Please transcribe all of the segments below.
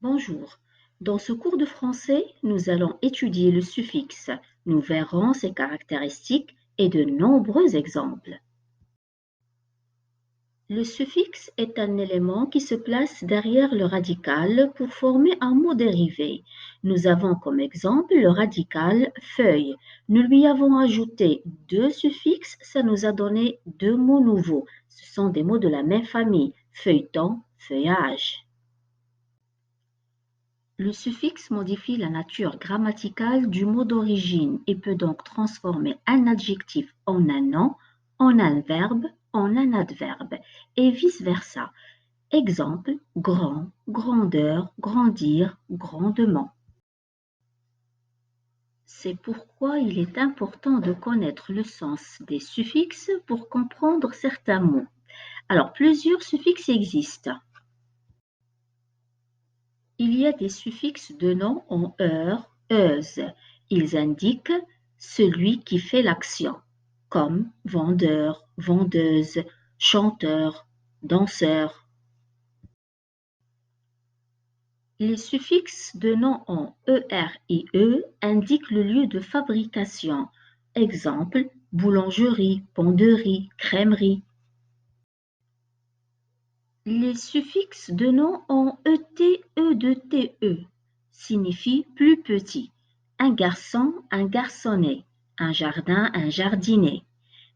Bonjour, dans ce cours de français, nous allons étudier le suffixe. Nous verrons ses caractéristiques et de nombreux exemples. Le suffixe est un élément qui se place derrière le radical pour former un mot dérivé. Nous avons comme exemple le radical feuille. Nous lui avons ajouté deux suffixes, ça nous a donné deux mots nouveaux. Ce sont des mots de la même famille, feuilleton, feuillage. Le suffixe modifie la nature grammaticale du mot d'origine et peut donc transformer un adjectif en un nom, en un verbe, en un adverbe, et vice-versa. Exemple, grand, grandeur, grandir, grandement. C'est pourquoi il est important de connaître le sens des suffixes pour comprendre certains mots. Alors, plusieurs suffixes existent. Il y a des suffixes de nom en heure, euse. Ils indiquent celui qui fait l'action, comme vendeur, vendeuse, chanteur, danseur. Les suffixes de nom en er et e indiquent le lieu de fabrication. Exemple, boulangerie, ponderie, crèmerie. Les suffixes de nom en et de te signifient plus petit. Un garçon, un garçonnet. Un jardin, un jardinet.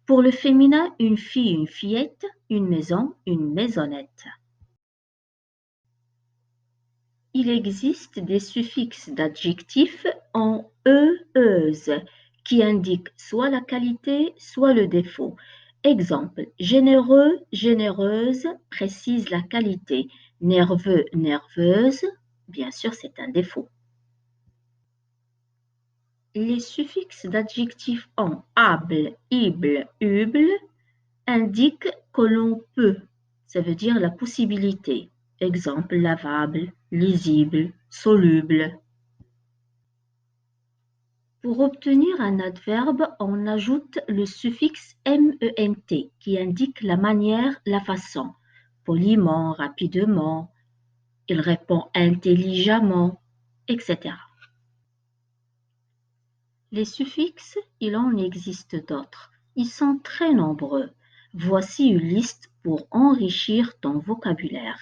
Pour le féminin, une fille, une fillette. Une maison, une maisonnette. Il existe des suffixes d'adjectifs en euse qui indiquent soit la qualité, soit le défaut. Exemple, généreux, généreuse précise la qualité. Nerveux, nerveuse, bien sûr, c'est un défaut. Les suffixes d'adjectifs en able, ible, uble indiquent que l'on peut, ça veut dire la possibilité. Exemple, lavable, lisible, soluble. Pour obtenir un adverbe, on ajoute le suffixe ment qui indique la manière, la façon. Poliment, rapidement, il répond intelligemment, etc. Les suffixes, il en existe d'autres. Ils sont très nombreux. Voici une liste pour enrichir ton vocabulaire.